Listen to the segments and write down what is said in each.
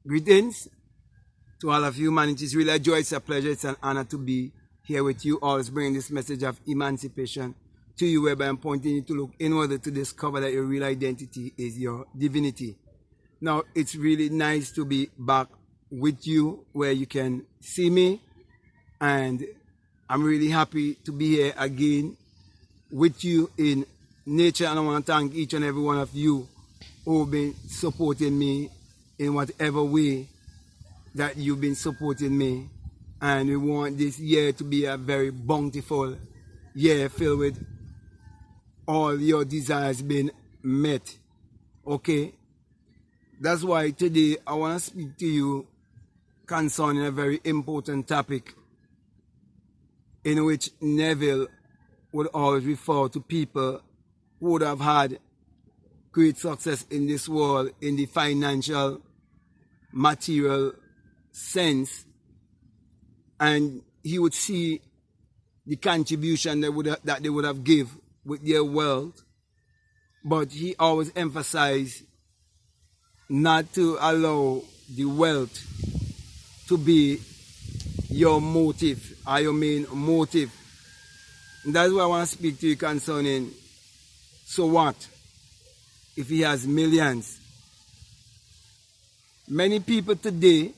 Greetings to all of you, man. It is really a joy, it's a pleasure, it's an honor to be here with you, always bringing this message of emancipation to you, whereby I'm pointing you to look inward to discover that your real identity is your divinity. Now, it's really nice to be back with you where you can see me, and I'm really happy to be here again with you in nature, and I want to thank each and every one of you who have been supporting me in whatever way that you've been supporting me. And we want this year to be a very bountiful year filled with all your desires being met. Okay? That's why today I want to speak to you concerning a very important topic in which Neville would always refer to people who would have had great success in this world in the financial, material sense, and he would see the contribution that they would have give with their wealth, but he always emphasized not to allow the wealth to be your motive or your main motive. And that's why I want to speak to you concerning, so what if he has millions? Many people today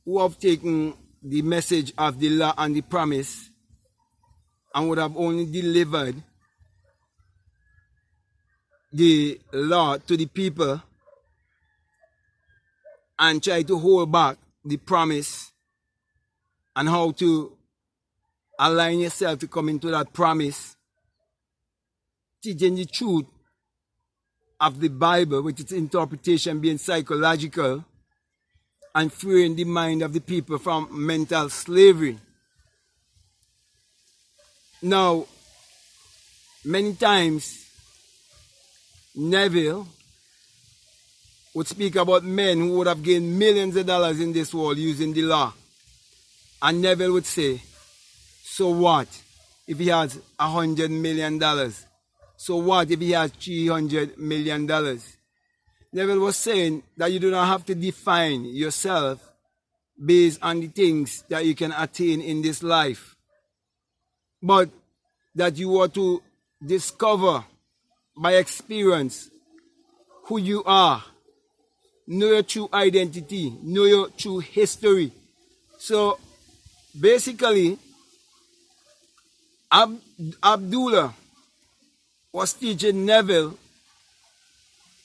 who have taken the message of the law and the promise and would have only delivered the law to the people and try to hold back the promise and how to align yourself to come into that promise, teaching the truth of the Bible with its interpretation being psychological and freeing the mind of the people from mental slavery. Now, many times Neville would speak about men who would have gained millions of dollars in this world using the law. And Neville would say, so what if he has $100 million? So what if he has $300 million? Neville was saying that you do not have to define yourself based on the things that you can attain in this life, but that you are to discover by experience who you are, know your true identity, know your true history. So basically, Abdullah was teaching Neville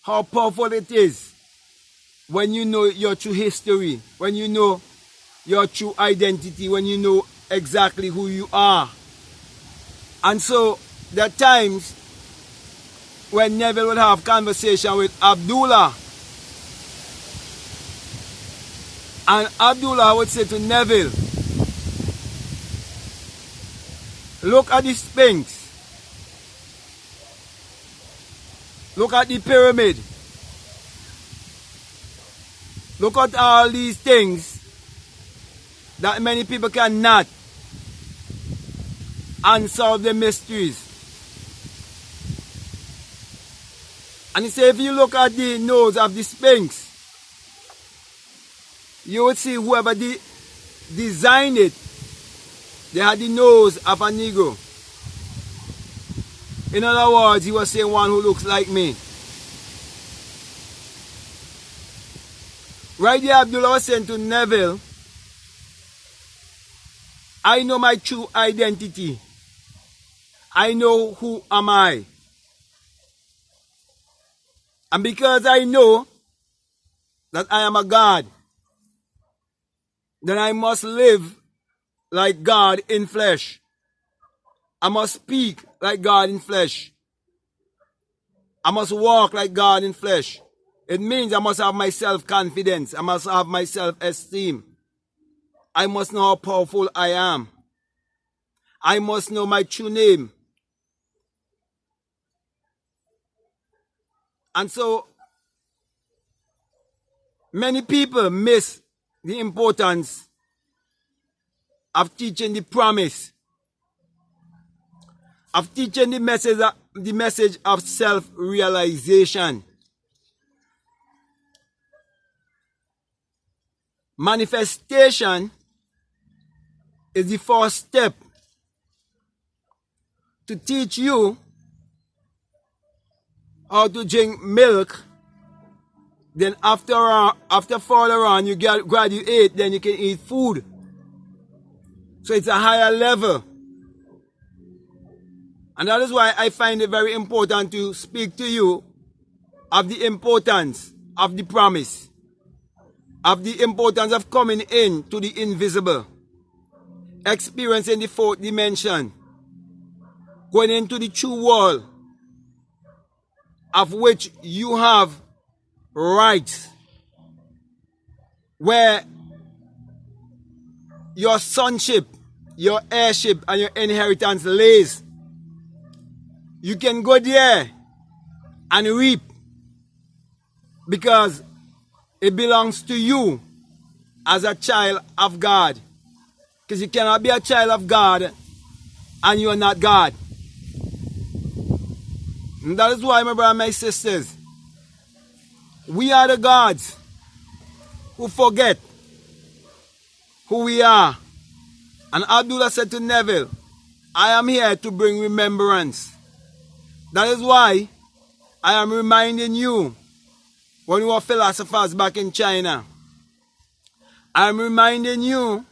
how powerful it is when you know your true history, when you know your true identity, when you know exactly who you are. And so there are times when Neville would have conversation with Abdullah, and Abdullah would say to Neville, look at the Sphinx. Look at the pyramid. Look at all these things that many people cannot unsolve the mysteries. And he said, if you look at the nose of the Sphinx, you would see whoever designed it, they had the nose of an eagle. In other words, he was saying one who looks like me. Right here, Abdullah was saying to Neville, I know my true identity. I know who am I. And because I know that I am a God, then I must live like God in flesh. I must speak like God in flesh. I must walk like God in flesh. It means I must have my self-confidence. I must have my self-esteem. I must know how powerful I am. I must know my true name. And so, many people miss the importance of teaching the promise, of teaching the message of self-realization. Manifestation is the first step to teach you how to drink milk. Then after further on you graduate, then you can eat food. So it's a higher level. And that is why I find it very important to speak to you of the importance of the promise, of the importance of coming in to the invisible, experiencing the fourth dimension, going into the true world of which you have rights, where your sonship, your heirship, and your inheritance lays. You can go there and reap because it belongs to you as a child of God. Because you cannot be a child of God and you are not God. And that is why, my brothers and my sisters, we are the gods who forget who we are. And Abdullah said to Neville, I am here to bring remembrance. That is why I am reminding you, when we were philosophers back in China, I am reminding you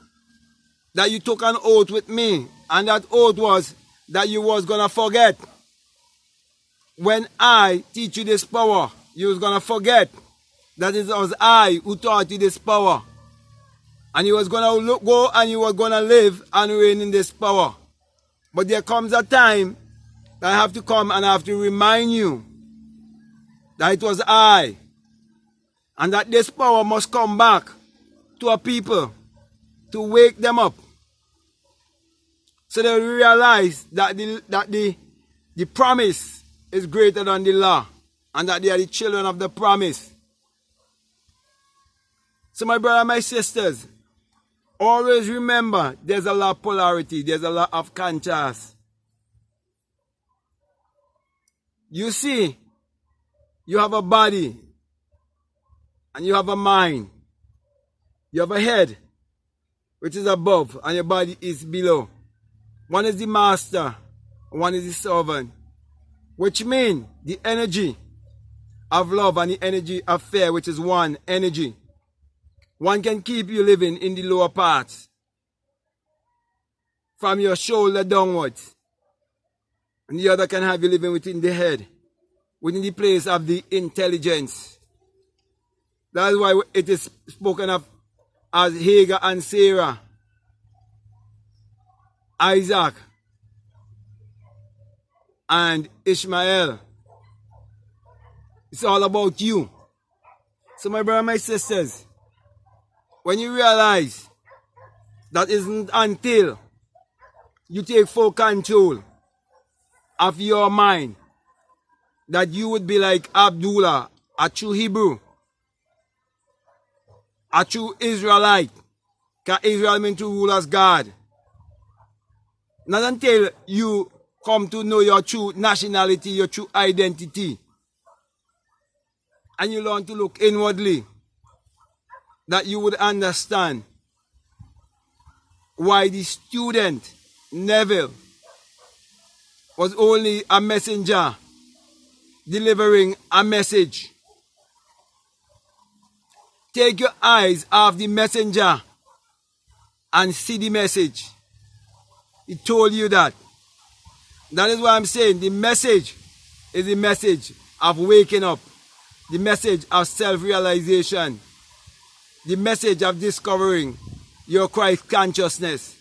that you took an oath with me, and that oath was that you was going to forget. When I teach you this power, you was going to forget that it was I who taught you this power. And you was going to go and you were going to live and reign in this power. But there comes a time that I have to come and I have to remind you that it was I. And that this power must come back to a people to wake them up. So they realize that the promise is greater than the law. And that they are the children of the promise. So my brothers and my sisters, always remember there's a lot of polarity. There's a lot of contrast. You see, you have a body and you have a mind. You have a head which is above and your body is below. One is the master, one is the servant. Which means the energy of love and the energy of fear, which is one energy. One can keep you living in the lower parts, from your shoulder downwards. And the other can have you living within the head, within the place of the intelligence. That is why it is spoken of as Hagar and Sarah, Isaac and Ishmael. It's all about you. So my brothers and my sisters, when you realize that isn't until you take full control of your mind that you would be like Abdullah, a true Hebrew, a true Israelite. Because Israel means to rule as God. Not until you come to know your true nationality, your true identity, and you learn to look inwardly, that you would understand why the student Neville was only a messenger delivering a message. Take your eyes off the messenger and see the message. He told you that. That is why I'm saying the message is the message of waking up, the message of self-realization, the message of discovering your Christ consciousness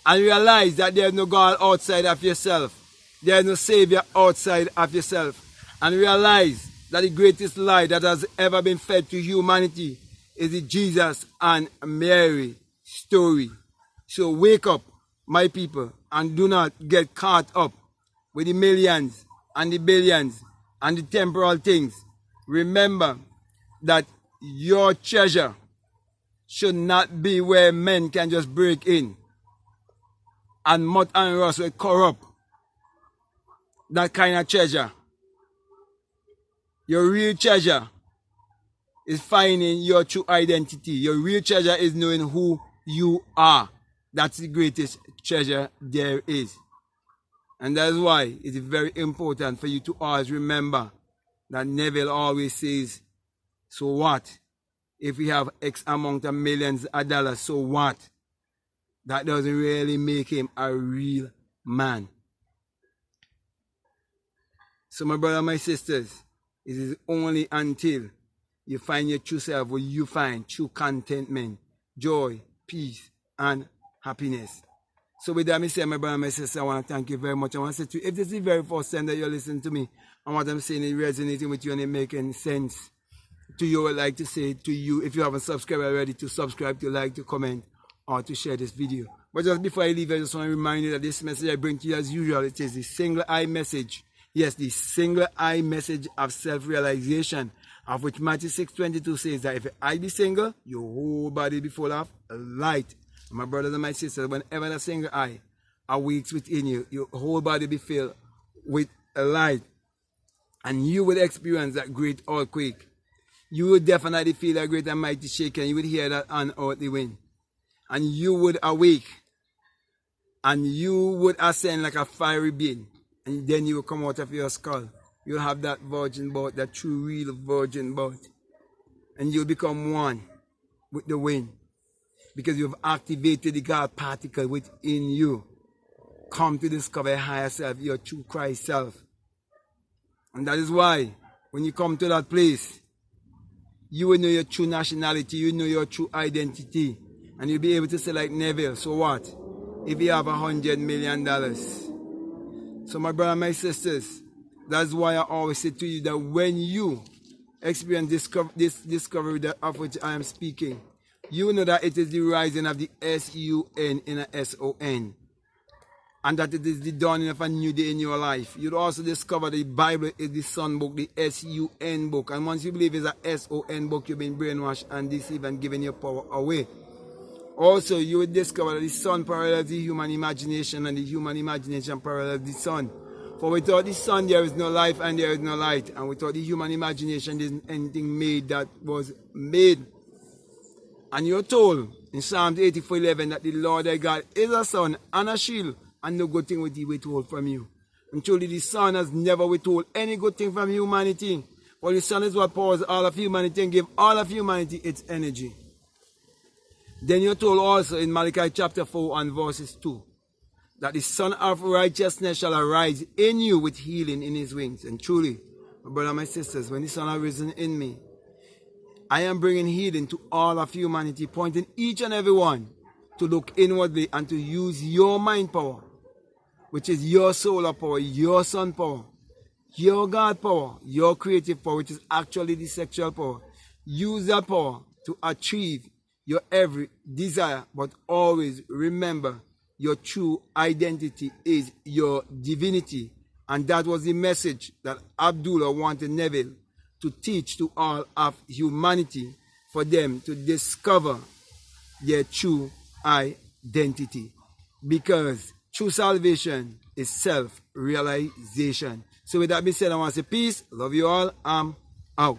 and realize that there is no God outside of yourself. There is no Savior outside of yourself. And realize that the greatest lie that has ever been fed to humanity is the Jesus and Mary story. So wake up, my people, and do not get caught up with the millions and the billions and the temporal things. Remember that your treasure should not be where men can just break in and moth and rust will corrupt that kind of treasure. Your real treasure is finding your true identity. Your real treasure is knowing who you are. That's the greatest treasure there is. And that's why it is very important for you to always remember that Neville always says, so what? If we have X amount of millions of dollars, so what? That doesn't really make him a real man. So my brothers and my sisters, it is only until you find your true self will you find true contentment, joy, peace, and happiness. So with that, I say, my brother and my sister, I want to thank you very much. I want to say to you, if this is the very first time that you're listening to me, and what I'm saying is resonating with you and it making sense to you, I would like to say to you, if you haven't subscribed already, to subscribe, to like, to comment, or to share this video. But just before I leave, I just want to remind you that this message I bring to you as usual, it is the single eye message. Yes, the single eye message of self-realization, of which Matthew 6:22 says that if your eye be single, your whole body be full of light. And my brothers and my sisters, whenever that single eye awakes within you, your whole body be filled with a light. And you will experience that great earthquake. You will definitely feel that great and mighty shaking. You would hear that unearthly wind. And you would awake. And you would ascend like a fiery being. And then you will come out of your skull. You'll have that virgin birth, that true real virgin birth. And you'll become one with the wind. Because you've activated the God particle within you. Come to discover your higher self, your true Christ self. And that is why, when you come to that place, you will know your true nationality, you know your true identity. And you'll be able to say like Neville, so what? If you have $100 million. So my brother and my sisters, that's why I always say to you that when you experience this discovery of which I am speaking, you know that it is the rising of the S-U-N in a S-O-N. And that it is the dawning of a new day in your life. You'll also discover the Bible is the Son book, the S-U-N book. And once you believe it's a S-O-N book, you've been brainwashed and deceived and given your power away. Also, you will discover that the Son parallels the human imagination and the human imagination parallels the Son. For without the Son, there is no life and there is no light. And without the human imagination, there isn't anything made that was made. And you're told in Psalms 84:11 that the Lord thy God is a sun and a shield, and no good thing will he withhold from you. And truly the Son has never withhold any good thing from humanity. For the Son is what powers all of humanity and give all of humanity its energy. Then you're told also in Malachi chapter 4 and verses 2 that the Son of righteousness shall arise in you with healing in his wings. And truly, my brothers and my sisters, when the Son has risen in me, I am bringing healing to all of humanity, pointing each and every one to look inwardly and to use your mind power, which is your solar power, your sun power, your God power, your creative power, which is actually the sexual power. Use that power to achieve your every desire, but always remember your true identity is your divinity. And that was the message that Abdullah wanted Neville to teach to all of humanity, for them to discover their true identity. Because true salvation is self-realization. So with that being said, I want to say peace. Love you all. I'm out.